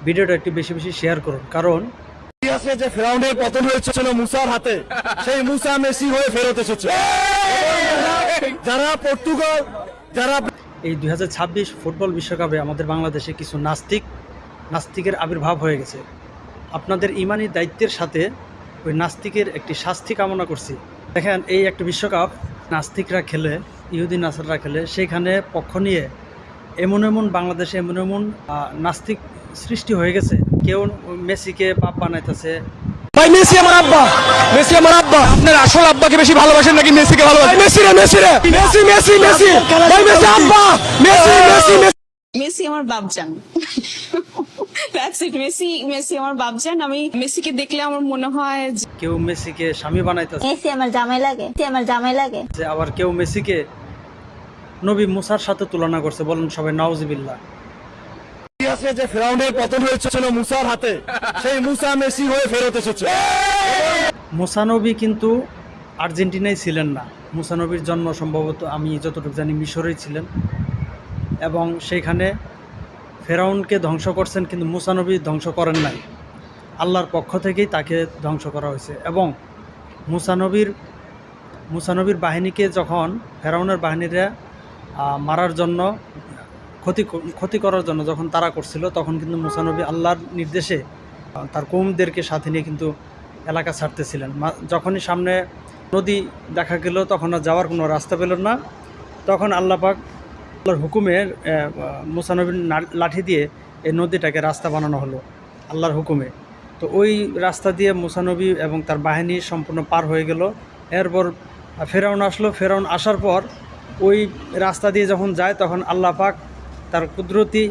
ভিডিওটা একটু বেশি বেশি শেয়ার করুন, কারণ ইতিহাসে যে ফেরাউনের পতন হয়েছিল মুসার হাতে, সেই মুসা মেসি হয়ে ফেরত এসেছে। যারা পর্তুগাল, যারা এই 2026 ফুটবল বিশ্বকাপে আমাদের বাংলাদেশে কিছু নাস্তিকের আবির্ভাব হয়ে গেছে। আপনাদের ইমানি দায়িত্বের সাথে ওই নাস্তিকের একটি শাস্তি কামনা করছি। দেখেন, এই একটা বিশ্বকাপ নাস্তিকরা খেলে, ইহুদি নাসাররা খেলে, সেখানে পক্ষ নিয়ে এমন বাংলাদেশে এমন নাস্তিক সৃষ্টি হয়ে গেছে। কেউ মেসিকে পাপ বানাইতেছে। ভাই মেসি আমার আব্বা, মেসি আমার আব্বা। আপনার আসল আব্বাকে বেশি ভালোবাসেন নাকি মেসিকে ভালোবাসেন? মেসি রে, মেসি রে, মেসি মেসি মেসি, ভাই মেসি আব্বা, মেসি মেসি মেসি। মেসি আমার বাপজান। That's it. মেসি আমার বাপজান। আমি মেসিকে দেখলে আমার মনে হয় কেউ মেসিকে স্বামী বানাইতেছে, মেসি আমার জামাই লাগে, মেসি আমার জামাই লাগে। আবার কেউ মেসিকে নবী মুসার সাথে তুলনা করছে। বলেন সবাই নাউজুবিল্লাহ। ইতিহাসে যে ফেরাউনের পতন হয়েছিল মুসার হাতে, সেই মুসা মেসি হয়ে ফেরত এসেছে। মুসা নবী কিন্তু আর্জেন্টিনায় ছিলেন না। মুসা নবীর জন্ম সম্ভবত, আমি যতটুকু জানি, মিশরেই ছিলেন, এবং সেইখানে ফেরাউনকে ধ্বংস করছেন, কিন্তু মুসা নবী ধ্বংস করেন নাই। আল্লাহর পক্ষ থেকেই তাকে ধ্বংস করা হয়েছে। এবং মুসা নবীর বাহিনীকে যখন ফেরাউনের বাহিনীরা মারার জন্য, ক্ষতি করার জন্য যখন তারা করছিল, তখন কিন্তু মুসা নবী আল্লাহর নির্দেশে তার কওমদেরকে সাথে নিয়ে কিন্তু এলাকা ছাড়তেছিলেন। যখনই সামনে নদী দেখা গেল, তখন আর যাওয়ার কোনো রাস্তা পেল না। তখন আল্লাহ পাক আল্লাহর হুকুমে মুসা নবীর লাঠি দিয়ে এই নদীটাকে রাস্তা বানানো হলো আল্লাহর হুকুমে। তো ওই রাস্তা দিয়ে মুসা নবী এবং তার বাহিনী সম্পূর্ণ পার হয়ে গেল। এরপর ফেরাউন আসলো। ফেরাউন আসার পর ওই রাস্তা দিয়ে যখন যায়, তখন আল্লাহ পাক তার কুদরতি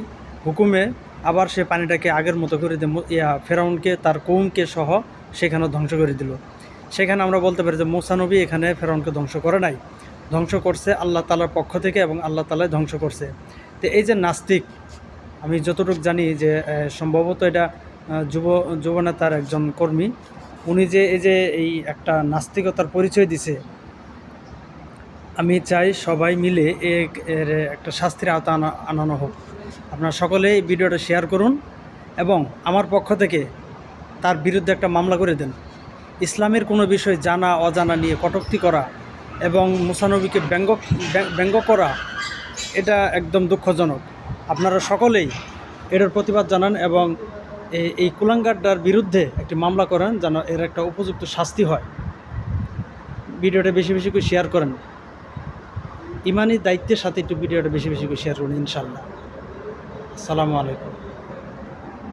হুকুমে আবার সে পানিটাকে আগের মতো করে দিয়ে ফেরাউনকে, তার কওমকে সহ সেখানে ধ্বংস করে দিল। সেখানে আমরা বলতে পারি যে মুসা নবী এখানে ফেরাউনকে ধ্বংস করে নাই, ধ্বংস করছে আল্লাহ তাআলার পক্ষ থেকে, এবং আল্লাহ তাআলাই ধ্বংস করছে। তো এই যে নাস্তিক, আমি যতটুকু জানি যে সম্ভবত এটা যুবনেতার একজন কর্মী, উনি যে এই একটা নাস্তিকতার পরিচয় দিছে, আমি চাই সবাই মিলে এর একটা শাস্তির আওতা আনানো হোক। আপনারা সকলেই ভিডিওটা শেয়ার করুন এবং আমার পক্ষ থেকে তার বিরুদ্ধে একটা মামলা করে দেন। ইসলামের কোনো বিষয় জানা অজানা নিয়ে কটূক্তি করা এবং মুসা নবীকে ব্যঙ্গ করা, এটা একদম দুঃখজনক। আপনারা সকলেই এটার প্রতিবাদ জানান এবং এই কুলাঙ্গারটার বিরুদ্ধে একটি মামলা করেন, যেন এর একটা উপযুক্ত শাস্তি হয়। ভিডিওটা বেশি বেশি করে শেয়ার করেন। ইমানি দায়িত্বের সাথে একটু ভিডিওটা বেশি বেশি করে শেয়ার করুন, ইনশাআল্লাহ। আসসালামু আলাইকুম।